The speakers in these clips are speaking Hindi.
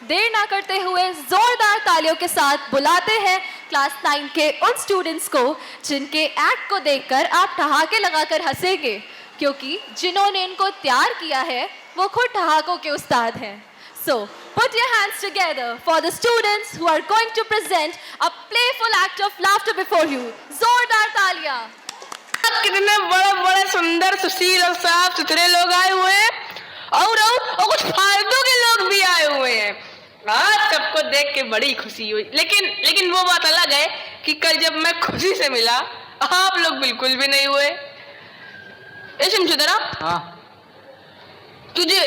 देर ना करते हुए जोरदार तालियों के साथ बुलाते हैं क्लास 9 के उन स्टूडेंट्स को जिनके एक्ट को देखकर आप ठहाके लगाकर हंसेंगे, क्योंकि जिन्होंने इनको तैयार किया है वो खुद ठहाकों के उस्ताद हैं। So, put your hands together for the students who are going to present a playful act of laughter before you. जोरदार तालियां। कितने बड़े बड़े सुंदर सुशील और साफ सुथरे लोग आए हुए हैं और कुछ फालतू के लोग भी आए हुए हैं। आज सबको देख के बड़ी खुशी हुई, लेकिन वो बात अलग है कि कल जब मैं खुशी से मिला आप लोग बिल्कुल भी नहीं हुए। ए शमशुदरा, हाँ, तुझे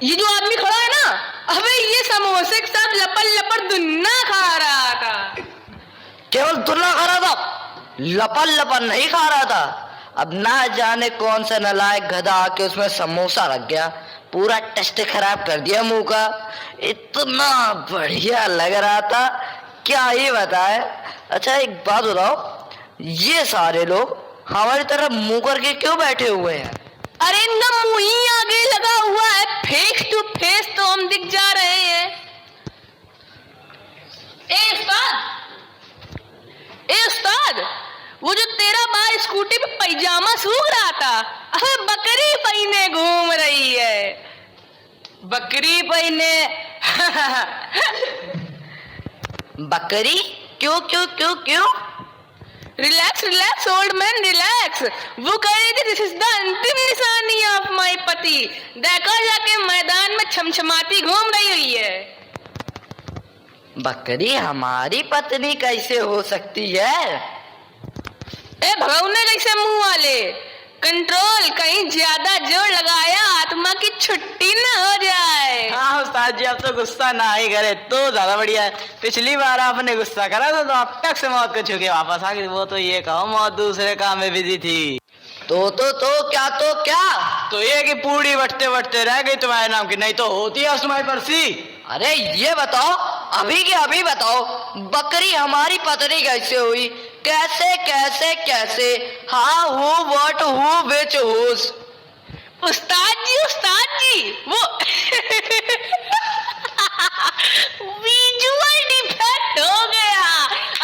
ये जो आदमी खड़ा है ना, अबे ये समोसे के साथ लपड़ लपड़ दुन्ना खा रहा था। केवल दुल्ला खा रहा था, लपन लपन नहीं खा रहा था। अब ना जाने कौन सा नालायक गधा आके उसमें समोसा रख गया, पूरा टेस्ट खराब कर दिया मुंह का। इतना बढ़िया लग रहा था, क्या ही बताए। अच्छा एक बात बताओ, ये सारे लोग हमारी तरफ मुंह करके क्यों बैठे हुए हैं? अरे इनका मुंह ही आगे लगा हुआ है, फेस टू फेस तो हम दिख जा रहे हैं। ए उस्ताद, वो जो तेरा भाई स्कूटी पे पैजामा सूख रहा था, अबे बकरी पहने घूम रही है। बकरी पहने? बकरी? क्यों क्यों क्यों क्यों? Relax relax old man relax. वो कह रही थी दिस इज द अंतिम निशानी ऑफ माय पति। देखो जाके मैदान में छमछमाती घूम रही हुई है। बकरी हमारी पत्नी कैसे हो सकती है? ए भगौने कैसे मुंह वाले, कंट्रोल, कहीं ज्यादा जोर लगाया आत्मा की छुट्टी न हो जाए। हाँ उस्ताद जी, अब तो गुस्सा ना ही करे तो ज्यादा बढ़िया है। पिछली बार आपने गुस्सा करा था तो आप टक से मौत को छू के वापस आ गई। वो तो ये कहो मौत दूसरे काम में बिजी थी। तो क्या तो ये कि पूरी बटते बटते रह गई तुम्हारे नाम की, नहीं तो होती है तुम्हारी पर्सी। अरे ये बताओ, अभी के अभी बताओ, बकरी हमारी पत्नी कैसे हुई? कैसे कैसे कैसे? हाँ who what who which whose? उस्ताद जी वो विजुअल डिफेक्ट हो गया।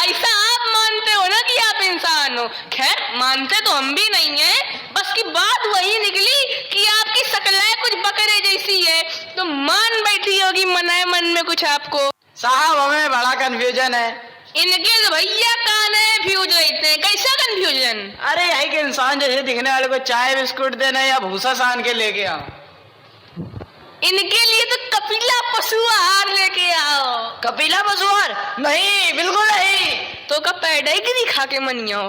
ऐसा आप मानते हो ना कि आप इंसान हो। खैर मानते तो हम भी नहीं है, बस की बात वही निकली कि आपकी शक्लें कुछ बकरे जैसी है, तो मान बैठी होगी मनाए मन में कुछ आपको। साहब हमें बड़ा कंफ्यूजन है। इनके तो भैया कान है फ्यूज रहते हैं। कैसा कंफ्यूजन? अरे यही कि इंसान जैसे दिखने वाले को चाय बिस्कुट देना या भूसा सान के लेके आओ। इनके लिए तो कपिला पशु आहार लेके आओ। कपिला पशु आहार? नहीं, बिल्कुल नहीं। तो का पेडागिरी खा के मनियो।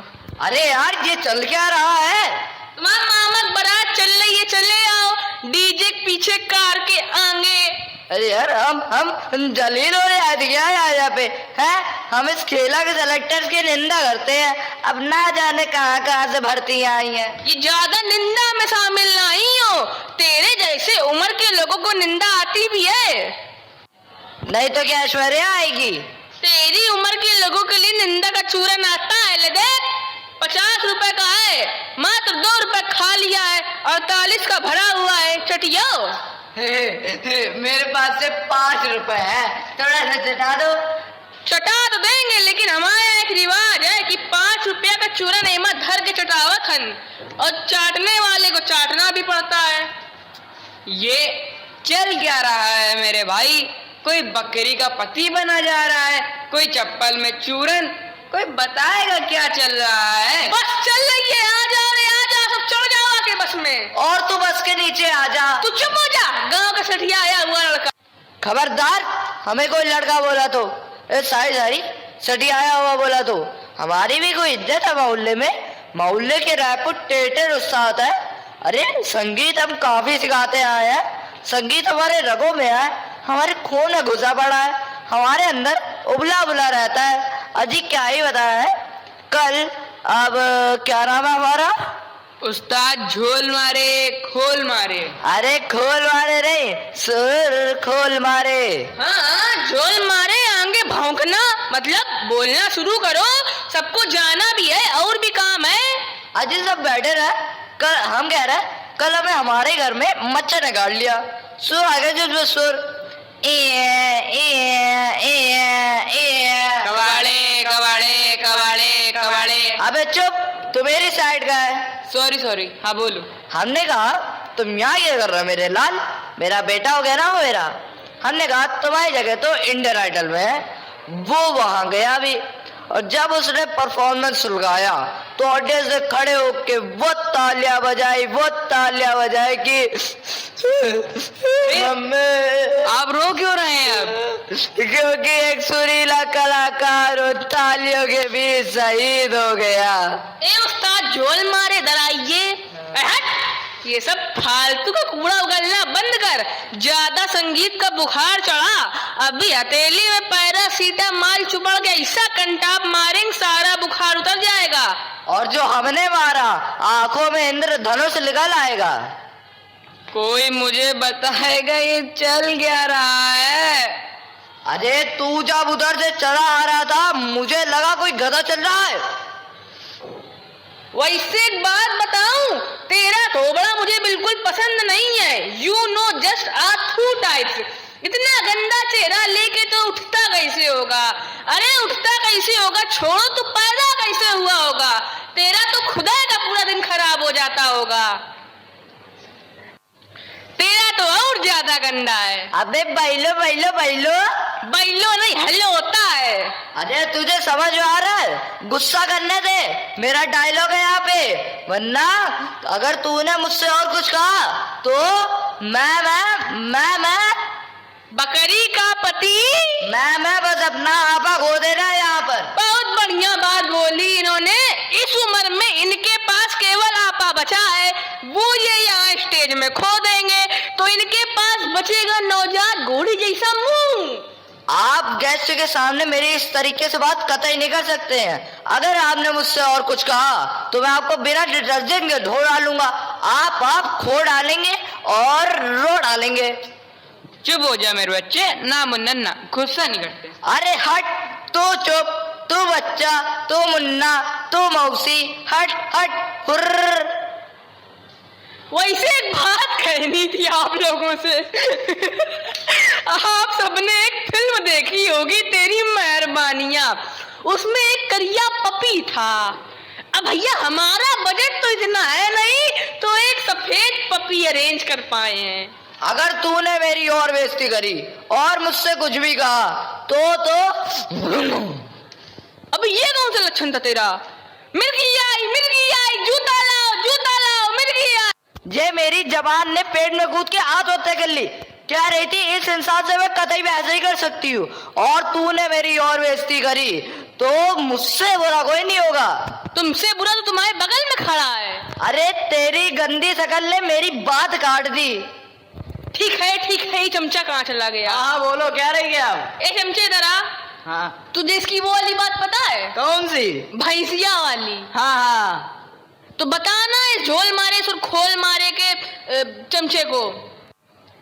अरे यार ये चल क्या रहा है? तुम्हारा मामक बारात चल रही है, चले आओ। डीजे पीछे कार के आगे। अरे यार हम जलील हो रहे हैं क्या यहाँ पे हैं? हम इस खेला के सेलेक्टर्स की निंदा करते हैं, अब ना जाने कहाँ से भर्ती आई हैं। ये ज्यादा निंदा में शामिल नहीं हो, तेरे जैसे उम्र के लोगों को निंदा आती भी है। नहीं तो क्या ऐश्वर्या आएगी? तेरी उम्र के लोगों के लिए निंदा का चूरन आता है। ले देख, 50 रुपए का है, मात्र 2 रुपए खा लिया है, 48 का भरा हुआ है। चटियो मेरे पास से 5 रुपए है, थोड़ा सा चटा दो। चटा तो देंगे, लेकिन हमारे यहाँ एक रिवाज है कि 5 रुपया का चूरन एमा धर के चटावा खन, और चाटने वाले को चाटना भी पड़ता है। ये चल क्या रहा है मेरे भाई? कोई बकरी का पति बना जा रहा है, कोई चप्पल में चूरन, कोई बताएगा क्या चल रहा है? बस चल रही है, आ जाओ रे आ जाओ, सब चढ़ जाओ आके बस में। और तू बस के नीचे आ जा। तू चुप हो जा, गांव का सठिया आया हुआ लड़का। खबरदार, हमें कोई लड़का बोला तो, सारी सठी आया हुआ बोला तो हमारी भी कोई इज्जत है मोहल्ले में। मोहल्ले के रायपुर टेटर उस्ताद है। अरे संगीत हम काफी सिखाते आए हैं, संगीत हमारे रगों में है, हमारे खून में घुसा पड़ा है, हमारे अंदर उबला उबला रहता है। अजी क्या ही बताया है। कल अब क्या नाम है हमारा? उस्ताद झोल मारे खोल मारे। अरे खोल मारे रे, सुर खोल मारे। हाँ झोल मारे, आगे भौंकना मतलब बोलना शुरू करो, सबको जाना भी है और भी काम है। अजी सब बैठे रहे, कल हम कह रहे कल हमें हमारे घर में मच्छर ने काट लिया, सुर आ गया जो सुर। कबाड़े कबाड़े कबाड़े कबाड़े। अबे चुप, तू मेरी साइड का है। सॉरी, हाँ बोलो। हमने कहा तुम यहाँ क्या कर रहे हो मेरे लाल, मेरा बेटा हो गया ना वो मेरा। हमने कहा तुम्हारी जगह तो इंडियन आइडल में है। वो वहां गया भी, और जब उसने परफॉर्मेंस सुलगाया तो ऑडियंस ने खड़े होके वो तालियां बजाई कि आप रो क्यों रहे हैं अब? क्योंकि एक सुरीला कलाकार उन तालियों के बीच शहीद हो गया। ए उस्ताद झोल मारे, इधर आइए। हट, ये सब फालतू का कूड़ा उगलना बंद कर। ज्यादा संगीत का बुखार चढ़ा, अभी हथेली में पैरासीटामॉल चुपड़ के ऐसा कंटाप मारेंगे सारा बुखार उतर जाएगा। और जो हमने मारा आंखों में इंद्रधनुष निकल आएगा। कोई मुझे बताएगा ये चल क्या रहा है? अरे तू जब उधर से चला आ रहा था मुझे लगा कोई गधा चल रहा है। वैसे एक बात बताऊं, तेरा थोबड़ा मुझे बिल्कुल पसंद नहीं है। यू नो जस्ट आथू टाइप्स। इतना गंदा चेहरा लेके तो उठता कैसे होगा? अरे उठता कैसे होगा छोड़ो, तू पैदा कैसे हुआ होगा? तेरा तो खुदा का पूरा दिन खराब हो जाता होगा। तेरा तो और ज्यादा गंदा है। अबे बैलो बैलो नहीं, हेलो होता है। अरे तुझे समझ में आ रहा है? गुस्सा करने दे, मेरा डायलॉग है यहाँ पे। वरना अगर तूने मुझसे और कुछ कहा तो मैं बकरी का पति, मैं बस अपना आपा खो देना यहाँ पर। बहुत बढ़िया बात बोली इन्होंने। इस उम्र में इनके पास केवल आपा बचा है, वो ये यहाँ स्टेज में खो देंगे तो इनके पास बचेगा नवजात घोड़ी जैसा मुंह। आप गेस्ट के सामने मेरी इस तरीके से बात कतई नहीं कर सकते हैं। अगर आपने मुझसे और कुछ कहा तो मैं आपको बिना डिटर्जेंट के धो डालूंगा। आप खो डालेंगे और रो डालेंगे। चुप हो जा मेरे बच्चे, ना मुन्ना गुस्सा नहीं करते। अरे हट, तू चुप, तू बच्चा, तू मुन्ना, तू मौसी, हट हुर्र। वैसे एक बात कहनी थी आप लोगों से। आप सबने एक फिल्म देखी होगी, तेरी मेहरबानियां। उसमें एक करिया पपी था। अब भैया हमारा बजट तो इतना है नहीं, तो एक सफेद पपी अरेंज कर पाए हैं। अगर तूने मेरी और बेइज्जती करी और मुझसे कुछ भी कहा तो अब ये कौन सा लक्षण था तेरा? मिर्गी आई, जूता लाओ, मिर्गी आई। ये मेरी जबान ने पेट में कूद के आत्महत्या कर ली। कह रही थी इस इंसान से मैं कतई भी ऐसे ही कर सकती हूँ, और तूने मेरी और बेइज्जती करी तो मुझसे बुरा कोई नहीं होगा। तुमसे बुरा तो तुम्हारे बगल में खड़ा है। अरे तेरी गंदी शकल ने मेरी बात काट दी। ठीक है, ये चमचा कहाँ चला गया? हाँ बोलो, क्या रह गया? ए चमचे जरा, हाँ तुझे इसकी वो वाली बात पता है? कौन सी? भैंसिया वाली। हाँ तो बताना इस झोल मारे सुर खोल मारे के चमचे को।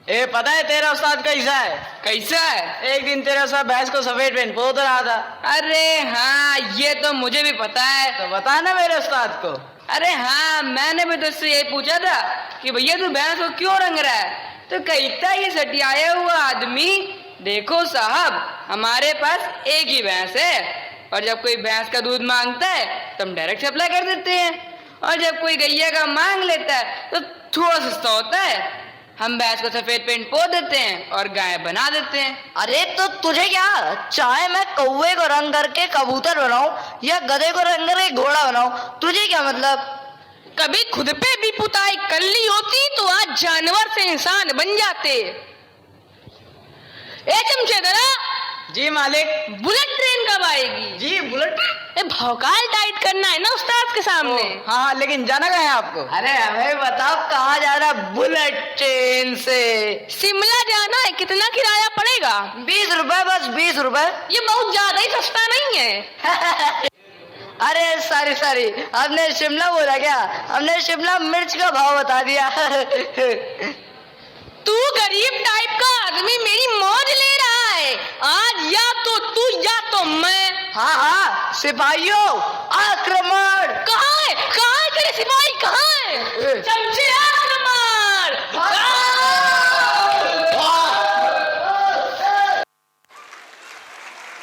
ए पता है तेरा उस्ताद कैसा है? कैसा है? एक दिन तेरा उस्ताद भैंस को सफेद पेंट पोत रहा था। अरे हाँ, ये तो मुझे भी पता है। तो बता ना मेरे उस्ताद को। अरे हाँ, मैंने भी तुझसे यही पूछा था कि भैया तू भैंस को क्यों रंग रहा है, तो कहता ये सटियाया हुआ आदमी, देखो साहब हमारे पास एक ही भैंस है, और जब कोई भैंस का दूध मांगता है तो हम डायरेक्ट सप्लाई कर देते हैं, और जब कोई गैया का मांग लेता है तो थोड़ा सस्ता होता है, हम भैंस को सफेद पेंट पो देते हैं और गाय बना देते हैं। अरे तो तुझे क्या, चाहे मैं कौवे को रंग करके कबूतर बनाऊं या गधे को रंग करके घोड़ा बनाऊं, तुझे क्या मतलब? कभी खुद पे भी पुताई कर ली होती तो आज जानवर से इंसान बन जाते। ए चमचे दरा। जी मालिक। बुलेट ट्रेन कब आएगी? जी बुलेट। भौकाल टाइट करना है ना उस्ताद के सामने। हाँ लेकिन जाना कहाँ है आपको? अरे हमें बताओ कहाँ जाना? बुलेट ट्रेन से शिमला जाना है। कितना किराया पड़ेगा? 20 रुपए, बस 20 रुपए। ये बहुत ज्यादा ही सस्ता नहीं है। अरे सॉरी, हमने शिमला बोला क्या? हमने शिमला मिर्च का भाव बता दिया। तू गरीब टाइप का आदमी मेरी मौज ले रहा है। आज या तो तू या तो मैं। हाँ सिपाहियों आक्रमण। कहाँ है तेरे सिपाही? कहाँ है? चमचे